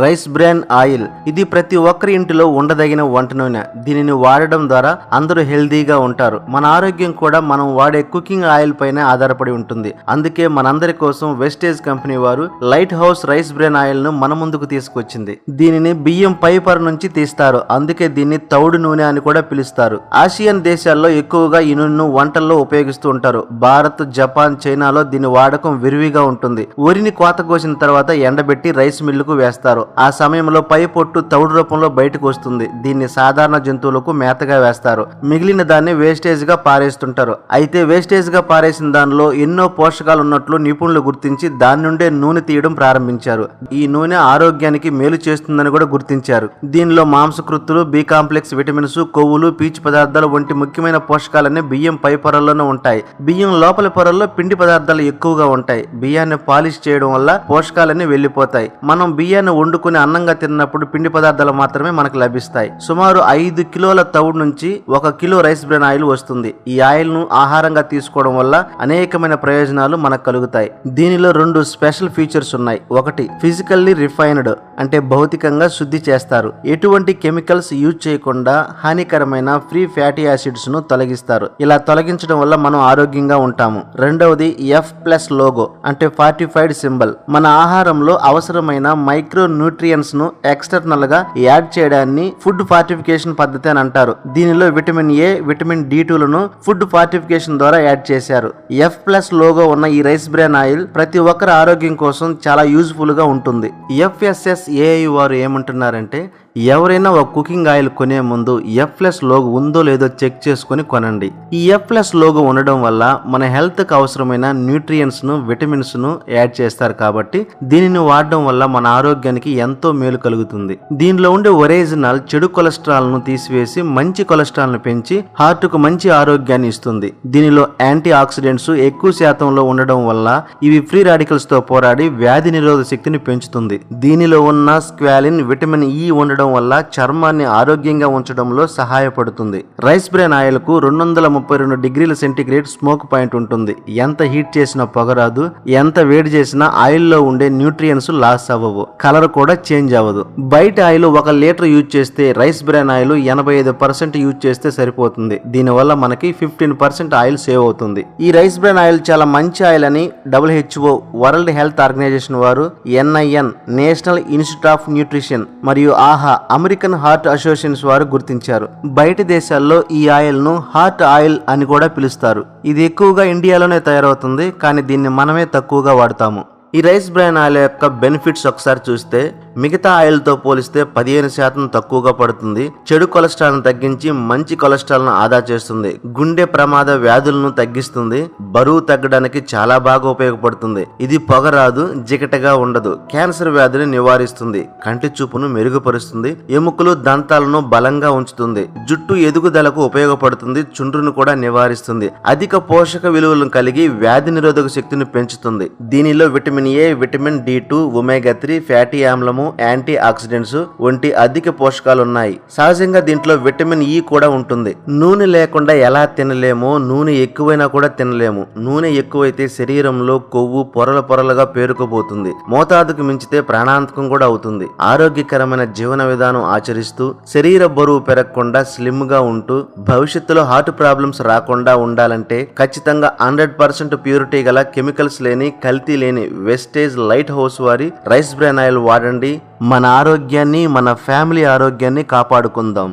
Rice bran oil. ఇది ప్రతి ఒక్కరి ఇంటిలో ఉండదగిన వంట నూనె. దీనిని వాడడం ద్వారా అందరూ హెల్దీగా ఉంటారు. మన ఆరోగ్యం కూడా మనం వాడే కుకింగ్ ఆయిల్ పైన ఆధారపడి ఉంటుంది. అందుకే మనందరి కోసం వెస్టేజ్ కంపెనీ వారు light house rice bran oil ను మన ముందుకు తీసుకొచ్చింది. దీనిని బియ్యం పై పొర నుంచి తీస్తారు. అందుకే దీన్ని తౌడు నూనె అని కూడా పిలుస్తారు. ఆసియన్ దేశాల్లో ఎక్కువగా ఈ నూనెను వంటల్లో ఉపయోగిస్తూ ఉంటారు. భారత్, జపాన్, చైనాలో దీని వాడకం విరివిగా ఉంటుంది. వరిని కోత కోసిన తర్వాత ఎండబెట్టి రైస్ మిల్లుకు వేస్తారు. ఆ సమయంలో పై పొట్టు తౌడు రూపంలో బయటకు వస్తుంది. దీన్ని సాధారణ జంతువులకు మేతగా వేస్తారు. మిగిలిన దాన్ని వేస్టేజ్ గా పారేస్తుంటారు. అయితే వేస్టేజ్ గా పారేసిన దానిలో ఎన్నో పోషకాలు ఉన్నట్లు నిపుణులు గుర్తించి దాని నుండే నూనె తీయడం ప్రారంభించారు. ఈ నూనె ఆరోగ్యానికి మేలు చేస్తుందని కూడా గుర్తించారు. దీనిలో మాంసకృత్తులు, బి కాంప్లెక్స్ విటమిన్స్, కొవ్వులు, పీచు పదార్థాలు వంటి ముఖ్యమైన పోషకాలన్నీ బియ్యం పై పొరల్లోనే ఉంటాయి. బియ్యం లోపలి పొరల్లో పిండి పదార్థాలు ఎక్కువగా ఉంటాయి. బియ్యాన్ని పాలిష్ చేయడం వల్ల పోషకాలన్నీ వెళ్లిపోతాయి. మనం బియ్యాన్ని వండుకుని అన్నంగా తిన్నప్పుడు పిండి పదార్థాలు మాత్రమే మనకు లభిస్తాయి. సుమారు 5 కిలోల తౌడు నుంచి 1 కిలో రైస్ బ్రాన్ ఆయిల్ వస్తుంది. ఈ ఆయిల్ ను ఆహారంగా తీసుకోవడం వల్ల అనేకమైన ప్రయోజనాలు మనకు కలుగుతాయి. దీనిలో 2 స్పెషల్ ఫీచర్స్ ఉన్నాయి. ఒకటి, ఫిజికల్లీ రిఫైన్డ్ అంటే భౌతికంగా శుద్ధి చేస్తారు. ఎటువంటి కెమికల్స్ యూజ్ చేయకుండా హానికరమైన ఫ్రీ ఫ్యాటీ యాసిడ్స్ ను తొలగిస్తారు. ఇలా తొలగించడం వల్ల మనం ఆరోగ్యంగా ఉంటాము. రెండవది F+ లోగో అంటే ఫార్టిఫైడ్ సింబల్. మన ఆహారంలో అవసరమైన మైక్రో న్యూట్రియన్స్ ను ఎక్స్టర్నల్ గా యాడ్ చేయడాన్ని ఫుడ్ ఫార్టిఫికేషన్ పద్ధతి అని అంటారు. దీనిలో విటమిన్ ఏ, విటమిన్ D2 లను ఫుడ్ ఫార్టిఫికేషన్ ద్వారా యాడ్ చేశారు. F+ లోగో ఉన్న ఈ రైస్ బ్రాన్ ఆయిల్ ప్రతి ఒక్కరి ఆరోగ్యం కోసం చాలా యూజ్ఫుల్ గా ఉంటుంది. FSSAI వారు ఏమంటున్నారంటే, ఎవరైనా ఒక కుకింగ్ ఆయిల్ కొనే ముందు F+ లోగో ఉందో లేదో చెక్ చేసుకుని కొనండి. ఈ F+ లోగో ఉండడం వల్ల మన హెల్త్ కు అవసరమైన న్యూట్రియన్స్ ను, విటమిన్స్ ను యాడ్ చేస్తారు. కాబట్టి దీనిని వాడడం వల్ల మన ఆరోగ్యానికి ఎంతో మేలు కలుగుతుంది. దీనిలో ఉండే ఒరిజినల్ చెడు కొలెస్ట్రాల్ ను తీసివేసి మంచి కొలెస్ట్రాల్ ను పెంచి హార్ట్ కు మంచి ఆరోగ్యాన్ని ఇస్తుంది. దీనిలో యాంటీ ఆక్సిడెంట్స్ ఎక్కువ శాతంలో ఉండడం వల్ల ఇవి ఫ్రీ రాడికల్స్ తో పోరాడి వ్యాధి నిరోధక శక్తిని పెంచుతుంది. దీనిలో ఉన్న స్క్వాలిన్, విటమిన్ E ఉండడం వల్ల చర్మాన్ని ఆరోగ్యంగా ఉంచడంలో సహాయపడుతుంది. రైస్ బ్రాన్ ఆయిల్ కు 232 డిగ్రీల సెంటీగ్రేడ్ స్మోక్ పాయింట్ ఉంటుంది. ఎంత హీట్ చేసినా పొగరాదు, ఎంత వేడి చేసినా ఆయిల్ లో ఉండే న్యూట్రియన్స్ లాస్ అవ్వవు, కలర్ కూడా చేంజ్ అవ్వదు. బయట ఆయిల్ 1 లీటర్ యూజ్ చేస్తే రైస్ బ్రాన్ ఆయిల్ 85% యూజ్ చేస్తే సరిపోతుంది. దీనివల్ల మనకి 15% ఆయిల్ సేవ్ అవుతుంది. ఈ రైస్ బ్రాన్ ఆయిల్ చాలా మంచి ఆయిల్ అని WHO వరల్డ్ హెల్త్ ఆర్గనైజేషన్ వారు, NIN national institute of nutrition మరియు ఆహా అమెరికన్ హార్ట్ అసోసియేషన్స్ వారు గుర్తించారు. బయట దేశాల్లో ఈ ఆయిల్ ను హార్ట్ ఆయిల్ అని కూడా పిలుస్తారు. ఇది ఎక్కువగా ఇండియాలోనే తయారవుతుంది, కానీ దీన్ని మనమే తక్కువగా వాడతాము. ఈ రైస్ బ్రాన్ ఆయిల్ యొక్క బెనిఫిట్స్ ఒకసారి చూస్తే, మిగతా ఆయిల్ తో పోలిస్తే 15% తక్కువగా పడుతుంది. చెడు కొలెస్ట్రాల్ ను తగ్గించి మంచి కొలెస్ట్రాల్ ను ఆదా చేస్తుంది. గుండె ప్రమాద వ్యాధులను తగ్గిస్తుంది. బరువు తగ్గడానికి చాలా బాగా ఉపయోగపడుతుంది. ఇది పొగరాదు, జిగటగా ఉండదు. క్యాన్సర్ వ్యాధిని నివారిస్తుంది. కంటి చూపును మెరుగుపరుస్తుంది. ఎముకలు, దంతాలను బలంగా ఉంచుతుంది. జుట్టు ఎదుగుదలకు ఉపయోగపడుతుంది. చుండ్రును కూడా నివారిస్తుంది. అధిక పోషక విలువలను కలిగి వ్యాధి నిరోధక శక్తిని పెంచుతుంది. దీనిలో vitamin A, vitamin D2, omega 3 fatty ఆమ్లము, యాంటీ ఆక్సిడెంట్స్ వంటి అధిక పోషకాలు ఉన్నాయి. సహజంగా దీంట్లో విటమిన్ E కూడా ఉంటుంది. నూనె లేకుండా ఎలా తినలేమో నూనె ఎక్కువైనా కూడా తినలేము. నూనె ఎక్కువైతే శరీరంలో కొవ్వు పొరల పొరలుగా పేరుకుపోతుంది. మోతాదుకు మించితే ప్రాణాంతకం కూడా అవుతుంది. ఆరోగ్యకరమైన జీవన విధానం ఆచరిస్తూ శరీర బరువు పెరగకుండా స్లిమ్ గా ఉంటూ భవిష్యత్తులో హార్ట్ ప్రాబ్లమ్స్ రాకుండా ఉండాలంటే ఖచ్చితంగా 100% ప్యూరిటీ గల, కెమికల్స్ లేని, కల్తీ లేని వెస్టేజ్ లైట్ హౌస్ వారి రైస్ బ్రాన్ ఆయిల్ వాడండి. మన ఆరోగ్యాన్ని, మన ఫ్యామిలీ ఆరోగ్యాన్ని కాపాడుకుందాం.